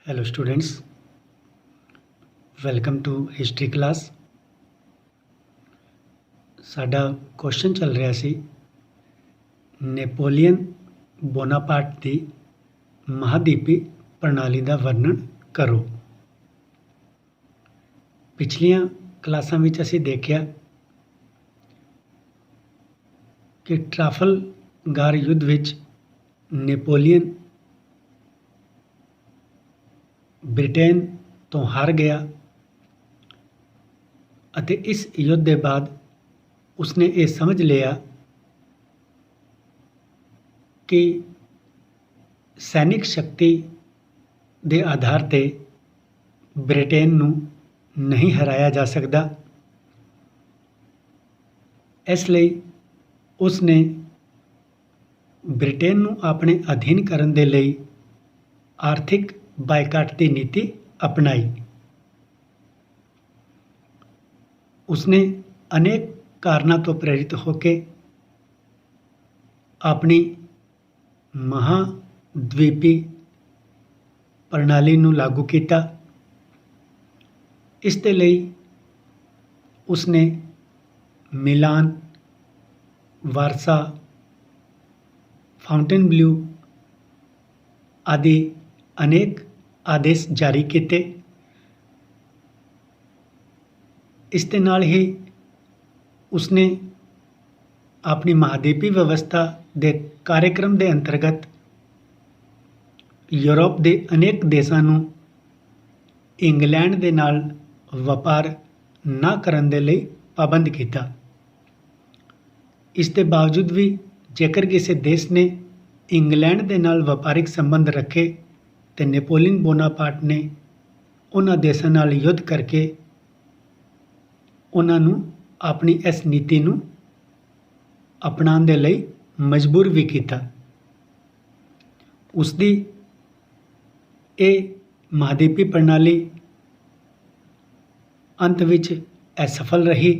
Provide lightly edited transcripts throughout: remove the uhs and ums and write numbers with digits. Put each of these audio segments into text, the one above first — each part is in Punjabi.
Hello students, welcome to history class। ਸਾਡਾ ਕੁਐਸਚਨ ਚੱਲ ਰਿਹਾ ਸੀ ਨੈਪੋਲੀਅਨ ਬੋਨਾਪਾਰਟ ਦੀ ਮਹਾਦੀਪੀ ਪ੍ਰਣਾਲੀ ਦਾ ਵਰਣਨ ਕਰੋ। ਪਿਛਲੀਆਂ ਕਲਾਸਾਂ ਵਿੱਚ ਅਸੀਂ ਦੇਖਿਆ ਕਿ ਟ੍ਰਾਫਲਗਾਰ ਯੁੱਧ ਵਿੱਚ ਨੈਪੋਲੀਅਨ ਬ੍ਰਿਟੇਨ ਤੋਂ ਹਾਰ ਗਿਆ ਅਤੇ ਇਸ ਯੁੱਧ ਦੇ ਬਾਅਦ ਉਸਨੇ ਇਹ ਸਮਝ ਲਿਆ ਕਿ ਸੈਨਿਕ ਸ਼ਕਤੀ ਦੇ ਆਧਾਰ 'ਤੇ ਬ੍ਰਿਟੇਨ ਨੂੰ ਨਹੀਂ ਹਰਾਇਆ ਜਾ ਸਕਦਾ। ਇਸ ਲਈ ਉਸਨੇ ਬ੍ਰਿਟੇਨ ਨੂੰ ਆਪਣੇ ਅਧੀਨ ਕਰਨ ਦੇ ਲਈ ਆਰਥਿਕ ਬਾਈਕਾਟ ਦੀ ਨੀਤੀ ਅਪਣਾਈ। ਉਸਨੇ ਅਨੇਕ ਕਾਰਨਾਂ ਤੋਂ ਪ੍ਰੇਰਿਤ ਹੋ ਕੇ ਆਪਣੀ ਮਹਾਂਦੀਪੀ ਪ੍ਰਣਾਲੀ ਨੂੰ ਲਾਗੂ ਕੀਤਾ। ਇਸ ਦੇ ਲਈ ਉਸਨੇ ਮਿਲਾਨ, ਵਾਰਸਾ, ਫਾਉਂਟੇਨਬਲਿਊ ਆਦਿ ਅਨੇਕ ਆਦੇਸ਼ ਜਾਰੀ ਕੀਤੇ। ਇਸ ਦੇ ਨਾਲ ਹੀ ਉਸਨੇ ਆਪਣੀ ਮਹਾਦੀਪੀ ਵਿਵਸਥਾ ਦੇ ਕਾਰਜਕ੍ਰਮ ਦੇ ਅੰਤਰਗਤ ਯੂਰਪ ਦੇ ਅਨੇਕ ਦੇਸ਼ਾਂ ਨੂੰ ਇੰਗਲੈਂਡ ਦੇ ਨਾਲ ਵਪਾਰ ਨਾ ਕਰਨ ਦੇ ਲਈ ਪਾਬੰਦ ਕੀਤਾ। ਇਸ ਦੇ ਬਾਵਜੂਦ ਵੀ ਜੇਕਰ ਕਿਸੇ ਦੇਸ਼ ਨੇ ਇੰਗਲੈਂਡ ਦੇ ਨਾਲ ਵਪਾਰਿਕ ਸੰਬੰਧ ਰੱਖੇ ਤੇ ਨੈਪੋਲੀਅਨ ਬੋਨਾਪਾਰਟ ਨੇ ਉਹਨਾਂ ਦੇਸ਼ਾਂ ਨਾਲ ਯੁੱਧ ਕਰਕੇ ਉਹਨਾਂ ਨੂੰ ਆਪਣੀ ਇਸ ਨੀਤੀ ਨੂੰ ਅਪਣਾਉਣ ਦੇ ਲਈ ਮਜਬੂਰ ਵੀ ਕੀਤਾ। ਉਸਦੀ ਇਹ ਮਹਾਦੀਪੀ ਪ੍ਰਣਾਲੀ ਅੰਤ ਵਿੱਚ ਅਸਫਲ ਰਹੀ।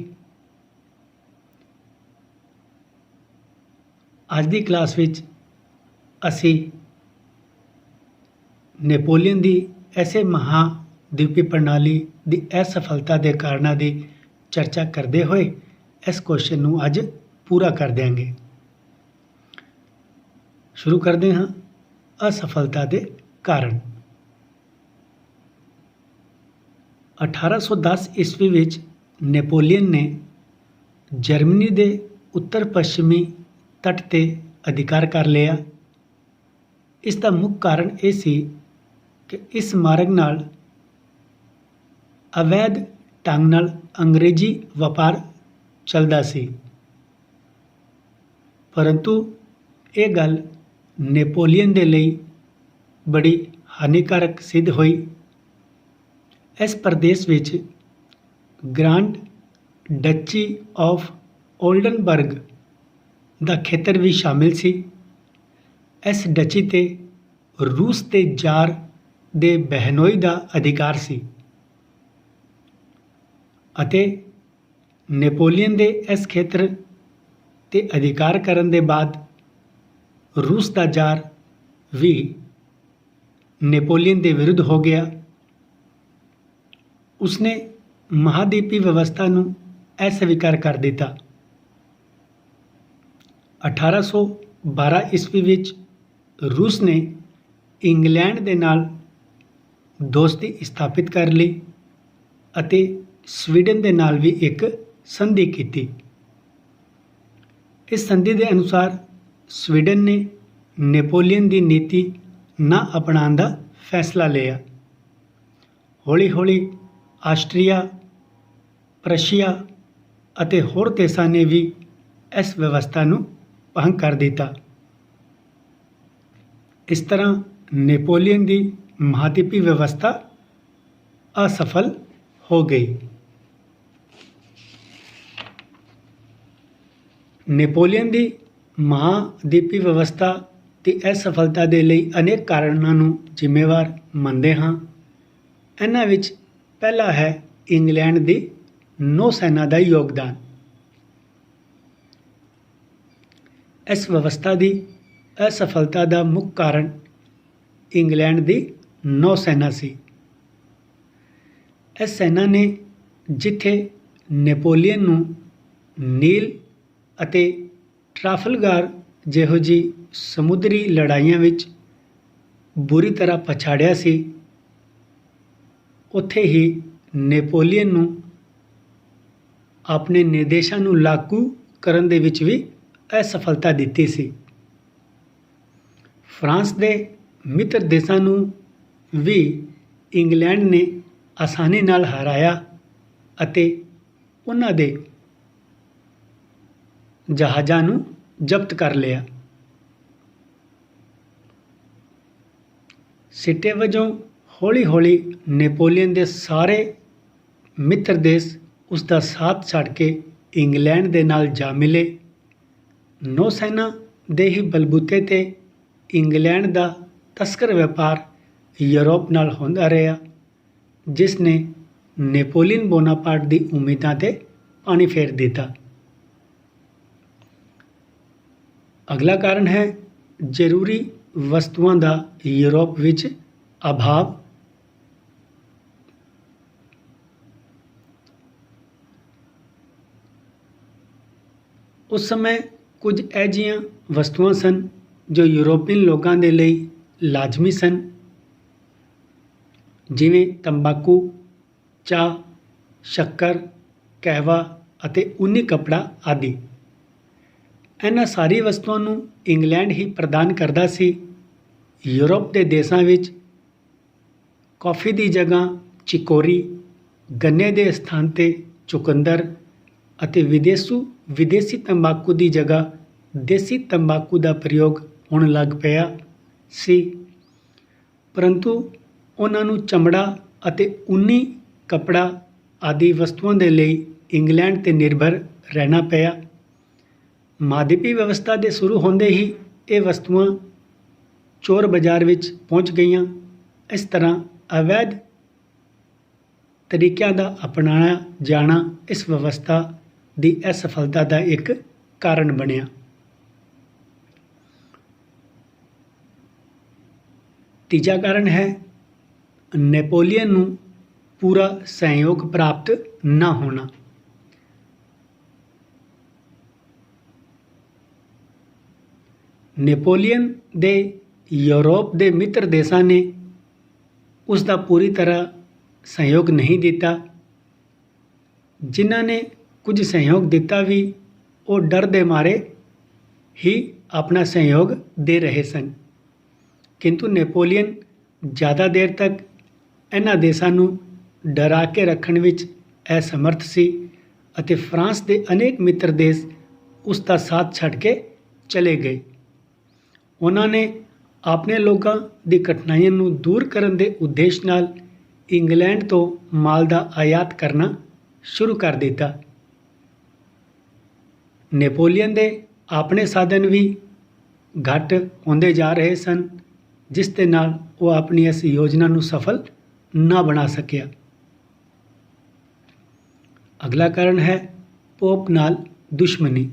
ਅੱਜ ਦੀ ਕਲਾਸ ਵਿੱਚ ਅਸੀਂ ਨੈਪੋਲੀਅਨ ਦੀ ਐਸੇ ਮਹਾਦੀਪੀ ਪ੍ਰਣਾਲੀ ਦੀ ਅਸਫਲਤਾ ਦੇ ਕਾਰਨਾਂ ਦੀ ਚਰਚਾ ਕਰਦੇ ਹੋਏ ਇਸ ਕੁਐਸਚਨ ਨੂੰ ਅੱਜ ਪੂਰਾ ਕਰ ਦਿਆਂਗੇ। ਸ਼ੁਰੂ ਕਰਦੇ ਹਾਂ ਅਸਫਲਤਾ ਦੇ ਕਾਰਨ। 1810 ਈਸਵੀ ਵਿੱਚ ਨੈਪੋਲੀਅਨ ਨੇ ਜਰਮਨੀ ਦੇ ਉੱਤਰ ਪੱਛਮੀ ਤੱਟ 'ਤੇ ਅਧਿਕਾਰ ਕਰ ਲਿਆ। ਇਸ ਦਾ ਮੁੱਖ ਕਾਰਨ ਇਹ ਸੀ ਕਿ ਇਸ ਮਾਰਗ ਨਾਲ ਅਵੈਧ ਢੰਗ ਨਾਲ ਅੰਗਰੇਜ਼ੀ ਵਪਾਰ ਚੱਲਦਾ ਸੀ। ਪਰੰਤੂ ਇਹ ਗੱਲ ਨੈਪੋਲੀਅਨ ਦੇ ਲਈ ਬੜੀ ਹਾਨੀਕਾਰਕ ਸਿੱਧ ਹੋਈ। ਇਸ ਪ੍ਰਦੇਸ਼ ਵਿੱਚ ਗ੍ਰਾਂਡ ਡਚੀ ਆਫ ਓਲਡਨਬਰਗ ਦਾ ਖੇਤਰ ਵੀ ਸ਼ਾਮਿਲ ਸੀ। ਇਸ ਡਚੀ 'ਤੇ ਰੂਸ ਦੇ ਜ਼ਾਰ ਦੇ ਬਹਿਨੋਈ ਦਾ ਅਧਿਕਾਰ ਸੀ ਅਤੇ ਨੈਪੋਲੀਅਨ ਦੇ ਇਸ ਖੇਤਰ 'ਤੇ ਅਧਿਕਾਰ ਕਰਨ ਦੇ ਬਾਅਦ ਰੂਸ ਦਾ ਜ਼ਾਰ ਵੀ ਨੈਪੋਲੀਅਨ ਦੇ ਵਿਰੁੱਧ ਹੋ ਗਿਆ। ਉਸਨੇ ਮਹਾਦੀਪੀ ਵਿਵਸਥਾ ਨੂੰ ਅਸਵੀਕਾਰ ਕਰ ਦਿੱਤਾ। 1812 ਈਸਵੀ ਵਿੱਚ ਰੂਸ ਨੇ ਇੰਗਲੈਂਡ ਦੇ ਨਾਲ ਦੋਸਤੀ ਸਥਾਪਿਤ ਕਰ ਲਈ ਅਤੇ ਸਵੀਡਨ ਦੇ ਨਾਲ ਵੀ ਇੱਕ ਸੰਧੀ ਕੀਤੀ। ਇਸ ਸੰਧੀ ਦੇ ਅਨੁਸਾਰ ਸਵੀਡਨ ਨੇ ਨੈਪੋਲੀਅਨ ਦੀ ਨੀਤੀ ਨਾ ਅਪਣਾਉਣ ਦਾ ਫੈਸਲਾ ਲਿਆ। ਹੌਲੀ ਹੌਲੀ ਆਸਟਰੀਆ, ਪ੍ਰਸ਼ੀਆ ਅਤੇ ਹੋਰ ਦੇਸ਼ਾਂ ਨੇ ਵੀ ਇਸ ਵਿਵਸਥਾ ਨੂੰ ਭੰਗ ਕਰ ਦਿੱਤਾ। ਇਸ ਤਰ੍ਹਾਂ ਨੈਪੋਲੀਅਨ ਦੀ ਮਹਾਦੀਪੀ ਵਿਵਸਥਾ ਅਸਫਲ ਹੋ ਗਈ। ਨੈਪੋਲੀਅਨ ਦੀ ਮਹਾਦੀਪੀ ਵਿਵਸਥਾ ਦੀ ਅਸਫਲਤਾ ਦੇ ਲਈ ਅਨੇਕ ਕਾਰਨਾਂ ਨੂੰ ਜ਼ਿੰਮੇਵਾਰ ਮੰਨਦੇ ਹਾਂ। ਇਹਨਾਂ ਵਿੱਚ ਪਹਿਲਾ ਹੈ ਇੰਗਲੈਂਡ ਦੀ ਨੌ ਸੈਨਾ ਦਾ ਯੋਗਦਾਨ। ਇਸ ਵਿਵਸਥਾ ਦੀ ਅਸਫਲਤਾ ਦਾ ਮੁੱਖ ਕਾਰਨ ਇੰਗਲੈਂਡ ਦੀ ਨੌਸੈਨਾ ਸੀ। ਇਸ ਸੈਨਾ ਨੇ ਜਿੱਥੇ ਨੈਪੋਲੀਅਨ ਨੂੰ ਨੀਲ ਅਤੇ ਟ੍ਰਾਫਲਗਾਰ ਜਿਹੋ ਜਿਹੀ ਸਮੁੰਦਰੀ ਲੜਾਈਆਂ ਵਿੱਚ ਬੁਰੀ ਤਰ੍ਹਾਂ ਪਛਾੜਿਆ ਸੀ, ਉੱਥੇ ਹੀ ਨੈਪੋਲੀਅਨ ਨੂੰ ਆਪਣੇ ਨਿਰਦੇਸ਼ਾਂ ਨੂੰ ਲਾਗੂ ਕਰਨ ਦੇ ਵਿੱਚ ਵੀ ਅਸਫਲਤਾ ਦਿੱਤੀ ਸੀ। ਫਰਾਂਸ ਦੇ ਮਿੱਤਰ ਦੇਸ਼ਾਂ ਨੂੰ ਵੀ ਇੰਗਲੈਂਡ ਨੇ ਆਸਾਨੀ ਨਾਲ ਹਰਾਇਆ ਅਤੇ ਉਹਨਾਂ ਦੇ ਜਹਾਜ਼ਾਂ ਨੂੰ ਜ਼ਬਤ ਕਰ ਲਿਆ। ਸਿੱਟੇ ਵਜੋਂ ਹੌਲੀ-ਹੌਲੀ ਨੈਪੋਲੀਅਨ ਦੇ ਸਾਰੇ ਮਿੱਤਰ ਦੇਸ਼ ਉਸ ਦਾ ਸਾਥ ਛੱਡ ਕੇ ਇੰਗਲੈਂਡ ਦੇ ਨਾਲ ਜਾ ਮਿਲੇ। ਨੌਸੈਨਾ ਦੇ ਹੀ ਬਲਬੂਤੇ 'ਤੇ ਇੰਗਲੈਂਡ ਦਾ ਤਸਕਰ ਵਪਾਰ ਯੂਰਪ ਨਾਲ ਹੁੰਦਾ ਰਿਹਾ, ਜਿਸ ਨੇ ਨੈਪੋਲੀਅਨ ਬੋਨਾਪਾਰਟ ਦੀ ਉਮੀਦਾਂ 'ਤੇ ਪਾਣੀ ਫੇਰ ਦਿੱਤਾ। ਅਗਲਾ ਕਾਰਨ ਹੈ ਜ਼ਰੂਰੀ ਵਸਤੂਆਂ ਦਾ ਯੂਰਪ ਵਿੱਚ ਅਭਾਵ। ਉਸ ਸਮੇਂ ਕੁਝ ਅਜਿਹੀਆਂ ਵਸਤੂਆਂ ਸਨ ਜੋ ਯੂਰੋਪੀਅਨ ਲੋਕਾਂ ਦੇ ਲਈ ਲਾਜ਼ਮੀ ਸਨ, ਜਿਵੇਂ ਤੰਬਾਕੂ, ਚਾਹ, ਸ਼ੱਕਰ, ਕਹਿਵਾ ਅਤੇ ਊਨੀ ਕੱਪੜਾ ਆਦਿ। ਇਹਨਾਂ ਸਾਰੀ ਵਸਤੂਆਂ ਨੂੰ ਇੰਗਲੈਂਡ ਹੀ ਪ੍ਰਦਾਨ ਕਰਦਾ ਸੀ। ਯੂਰਪ ਦੇ ਦੇਸ਼ਾਂ ਵਿੱਚ ਕੌਫੀ ਦੀ ਜਗ੍ਹਾ ਚਿਕੋਰੀ, ਗੰਨੇ ਦੇ ਸਥਾਨ 'ਤੇ ਚੁਕੰਦਰ ਅਤੇ ਵਿਦੇਸ਼ੀ ਤੰਬਾਕੂ ਦੀ ਜਗ੍ਹਾ ਦੇਸੀ ਤੰਬਾਕੂ ਦਾ ਪ੍ਰਯੋਗ ਹੋਣ ਲੱਗ ਪਿਆ ਸੀ, ਪਰੰਤੂ ਉਹਨਾਂ ਨੂੰ ਚਮੜਾ ਅਤੇ ਊਨੀ ਕੱਪੜਾ ਆਦਿ ਵਸਤੂਆਂ ਦੇ ਲਈ ਇੰਗਲੈਂਡ 'ਤੇ ਨਿਰਭਰ ਰਹਿਣਾ ਪਿਆ। ਮਾਦਿਪੀ ਵਿਵਸਥਾ ਦੇ ਸ਼ੁਰੂ ਹੁੰਦੇ ਹੀ ਇਹ ਵਸਤੂਆਂ ਚੋਰ ਬਾਜ਼ਾਰ ਵਿੱਚ ਪਹੁੰਚ ਗਈਆਂ। ਇਸ ਤਰ੍ਹਾਂ ਅਵੈਧ ਤਰੀਕਿਆਂ ਦਾ ਅਪਣਾਇਆ ਜਾਣਾ ਇਸ ਵਿਵਸਥਾ ਦੀ ਅਸਫਲਤਾ ਦਾ ਇੱਕ ਕਾਰਨ ਬਣਿਆ। ਤੀਜਾ ਕਾਰਨ ਹੈ ਨੈਪੋਲੀਅਨ ਨੂੰ ਪੂਰਾ ਸਹਿਯੋਗ ਪ੍ਰਾਪਤ ਨਾ ਹੋਣਾ। ਨੈਪੋਲੀਅਨ ਦੇ ਯੂਰਪ ਦੇ ਮਿੱਤਰ ਦੇਸ਼ਾਂ ਨੇ ਉਸ ਦਾ ਪੂਰੀ ਤਰ੍ਹਾਂ ਸਹਿਯੋਗ ਨਹੀਂ ਦਿੱਤਾ। ਜਿਨ੍ਹਾਂ ਨੇ ਕੁਝ ਸਹਿਯੋਗ ਦਿੱਤਾ ਵੀ ਉਹ ਡਰ ਦੇ ਮਾਰੇ ਹੀ ਆਪਣਾ ਸਹਿਯੋਗ ਦੇ ਰਹੇ ਸਨ, ਕਿੰਤੂ ਨੈਪੋਲੀਅਨ ਜ਼ਿਆਦਾ ਦੇਰ ਤੱਕ ਇਹਨਾਂ ਦੇਸ਼ਾਂ ਨੂੰ ਡਰਾ ਕੇ ਰੱਖਣ ਵਿੱਚ ਅਸਮਰਥ ਸੀ ਅਤੇ ਫਰਾਂਸ ਦੇ ਅਨੇਕ ਮਿੱਤਰ ਦੇਸ਼ ਉਸ ਦਾ ਸਾਥ ਛੱਡ ਕੇ ਚਲੇ ਗਏ। ਉਹਨਾਂ ਨੇ ਆਪਣੇ ਲੋਕਾਂ ਦੀ ਕਠਿਨਾਈਆਂ ਨੂੰ ਦੂਰ ਕਰਨ ਦੇ ਉਦੇਸ਼ ਨਾਲ ਇੰਗਲੈਂਡ ਤੋਂ ਮਾਲ ਦਾ ਆਯਾਤ ਕਰਨਾ ਸ਼ੁਰੂ ਕਰ ਦਿੱਤਾ। ਨੈਪੋਲੀਅਨ ਦੇ ਆਪਣੇ ਸਾਧਨ ਵੀ ਘੱਟ ਹੁੰਦੇ ਜਾ ਰਹੇ ਸਨ, ਜਿਸ ਦੇ ਨਾਲ ਉਹ ਆਪਣੀ ਇਸ ਯੋਜਨਾ ਨੂੰ ਸਫਲ ਨਾ ਬਣਾ ਸਕਿਆ। ਅਗਲਾ ਕਾਰਨ ਹੈ ਪੋਪ ਨਾਲ ਦੁਸ਼ਮਣੀ।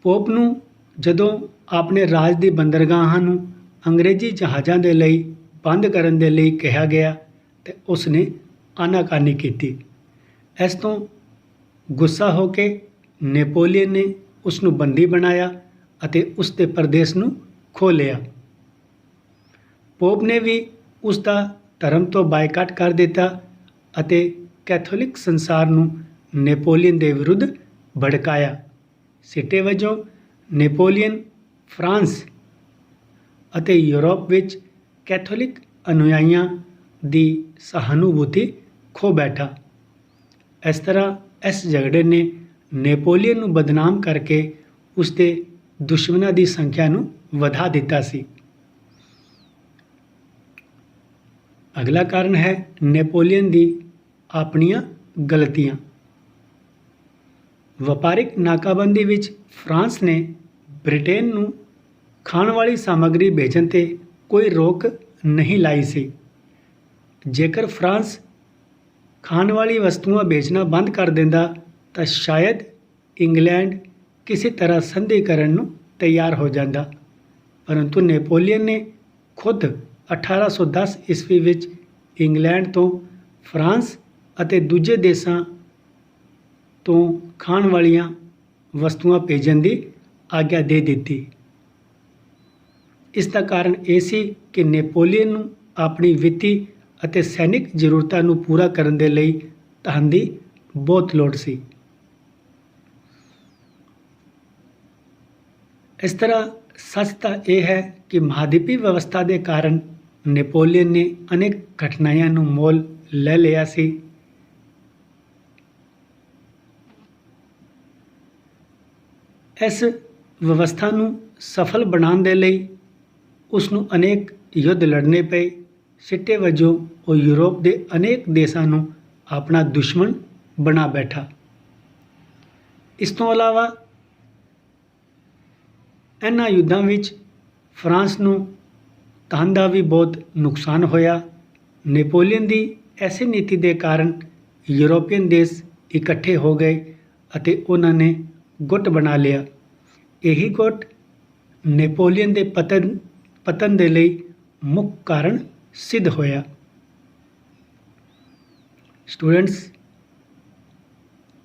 ਪੋਪ ਨੂੰ ਜਦੋਂ ਆਪਣੇ ਰਾਜ ਦੀ ਬੰਦਰਗਾਹਾਂ ਨੂੰ ਅੰਗਰੇਜ਼ੀ ਜਹਾਜ਼ਾਂ ਦੇ ਲਈ ਬੰਦ ਕਰਨ ਦੇ ਲਈ ਕਿਹਾ ਗਿਆ ਤੇ ਉਸ ਨੇ ਆਨਾਕਾਨੀ ਕੀਤੀ। ਇਸ ਤੋਂ ਗੁੱਸਾ ਹੋ ਕੇ ਨੈਪੋਲੀਅਨ ਨੇ ਉਸ ਨੂੰ ਬੰਦੀ ਬਣਾਇਆ ਅਤੇ ਉਸ ਦੇ ਪ੍ਰਦੇਸ਼ ਨੂੰ ਖੋਹ ਲਿਆ। ਪੋਪ ਨੇ ਵੀ ਉਸ ਦਾ ਧਰਮ ਤੋਂ ਬਾਈਕਾਟ ਕਰ ਦਿੱਤਾ ਅਤੇ ਕੈਥੋਲਿਕ ਸੰਸਾਰ ਨੂੰ ਨੈਪੋਲੀਅਨ ਦੇ ਵਿਰੁੱਧ ਭੜਕਾਇਆ। ਸਿੱਟੇ ਵਜੋਂ ਨੈਪੋਲੀਅਨ ਫਰਾਂਸ ਅਤੇ ਯੂਰਪ ਵਿੱਚ ਕੈਥੋਲਿਕ ਅਨੁਯਾਈਆਂ ਦੀ ਸਹਾਨੁਭੂਤੀ ਖੋ ਬੈਠਾ। ਇਸ ਤਰ੍ਹਾਂ ਇਸ ਝਗੜੇ ਨੇ ਨੈਪੋਲੀਅਨ ਨੂੰ ਬਦਨਾਮ ਕਰਕੇ ਉਸ ਦੇ ਦੁਸ਼ਮਣਾਂ ਦੀ ਸੰਖਿਆ ਨੂੰ ਵਧਾ ਦਿੱਤਾ ਸੀ। ਅਗਲਾ ਕਾਰਨ ਹੈ ਨੈਪੋਲੀਅਨ ਦੀ ਆਪਣੀਆਂ ਗਲਤੀਆਂ। ਵਪਾਰਿਕ ਨਾਕਾਬੰਦੀ ਵਿੱਚ ਫਰਾਂਸ ਨੇ ਬ੍ਰਿਟੇਨ ਨੂੰ ਖਾਣ ਵਾਲੀ ਸਾਮੱਗਰੀ ਭੇਜਣ 'ਤੇ ਕੋਈ ਰੋਕ ਨਹੀਂ ਲਾਈ ਸੀ। ਜੇਕਰ ਫਰਾਂਸ ਖਾਣ ਵਾਲੀ ਵਸਤੂਆਂ ਵੇਚਣਾ ਬੰਦ ਕਰ ਦਿੰਦਾ ਤਾਂ ਸ਼ਾਇਦ ਇੰਗਲੈਂਡ ਕਿਸੇ ਤਰ੍ਹਾਂ ਸੰਧੀ ਕਰਨ ਨੂੰ ਤਿਆਰ ਹੋ ਜਾਂਦਾ, ਪਰੰਤੂ ਨੈਪੋਲੀਅਨ ਨੇ ਖੁਦ 1810 ਈਸਵੀ ਵਿੱਚ ਇੰਗਲੈਂਡ ਤੋਂ ਫਰਾਂਸ ਅਤੇ ਦੂਜੇ ਦੇਸ਼ਾਂ ਤੋਂ ਖਾਣ ਵਾਲੀਆਂ ਵਸਤੂਆਂ ਭੇਜਣ ਦੀ ਆਗਿਆ ਦੇ ਦਿੱਤੀ। ਇਸ ਦਾ ਕਾਰਨ ਇਹ ਸੀ ਕਿ ਨੈਪੋਲੀਅਨ ਨੂੰ ਆਪਣੀ ਵਿੱਤੀ ਅਤੇ ਸੈਨਿਕ ਜ਼ਰੂਰਤਾਂ ਨੂੰ ਪੂਰਾ ਕਰਨ ਦੇ ਲਈ ਧਨ ਦੀ ਬਹੁਤ ਲੋੜ ਸੀ। ਇਸ ਤਰ੍ਹਾਂ ਸੱਚ ਤਾਂ ਇਹ ਹੈ ਕਿ ਮਹਾਦੀਪੀ ਵਿਵਸਥਾ ਦੇ ਕਾਰਨ ਨੈਪੋਲੀਅਨ ਨੇ ਅਨੇਕ ਕਠਿਨਾਈਆਂ ਨੂੰ ਮੋਲ ਲੈ ਲਿਆ ਸੀ। ਇਸ ਵਿਵਸਥਾ ਨੂੰ ਸਫਲ ਬਣਾਉਣ ਦੇ ਲਈ ਉਸ ਨੂੰ ਅਨੇਕ ਯੁੱਧ ਲੜਨੇ ਪਏ। ਸਿੱਟੇ ਵਜੋਂ ਉਹ ਯੂਰਪ ਦੇ ਅਨੇਕ ਦੇਸ਼ਾਂ ਨੂੰ ਆਪਣਾ ਦੁਸ਼ਮਣ ਬਣਾ ਬੈਠਾ। ਇਸ ਤੋਂ ਇਲਾਵਾ ਇਹਨਾਂ ਯੁੱਧਾਂ ਵਿੱਚ ਫਰਾਂਸ ਨੂੰ ਧਨ ਦਾ ਵੀ ਬਹੁਤ ਨੁਕਸਾਨ ਹੋਇਆ। ਨੈਪੋਲੀਅਨ ਦੀ ਐਸੀ ਨੀਤੀ ਦੇ ਕਾਰਨ ਯੂਰੋਪੀਅਨ ਦੇਸ਼ ਇਕੱਠੇ ਹੋ ਗਏ ਅਤੇ ਉਹਨਾਂ ਨੇ ਗੁੱਟ ਬਣਾ ਲਿਆ। ਇਹੀ ਗੁੱਟ ਨੈਪੋਲੀਅਨ ਦੇ ਪਤਨ ਦੇ ਲਈ ਮੁੱਖ ਕਾਰਨ ਸਿੱਧ ਹੋਇਆ। ਸਟੂਡੈਂਟਸ,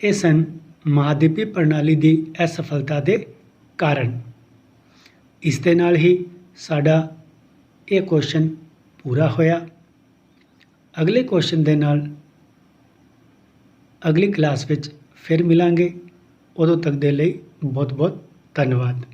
ਇਹ ਸਨ ਮਹਾਦੀਪੀ ਪ੍ਰਣਾਲੀ ਦੀ ਅਸਫਲਤਾ ਦੇ ਕਾਰਨ। ਇਸ ਦੇ ਨਾਲ ਹੀ ਸਾਡਾ ਇਹ ਕੁਐਸਚਨ ਪੂਰਾ ਹੋਇਆ। ਅਗਲੇ ਕੁਐਸਚਨ ਦੇ ਨਾਲ ਅਗਲੀ ਕਲਾਸ ਵਿੱਚ ਫਿਰ ਮਿਲਾਂਗੇ। ਉਦੋਂ ਤੱਕ ਦੇ ਲਈ ਬਹੁਤ ਬਹੁਤ ਧੰਨਵਾਦ।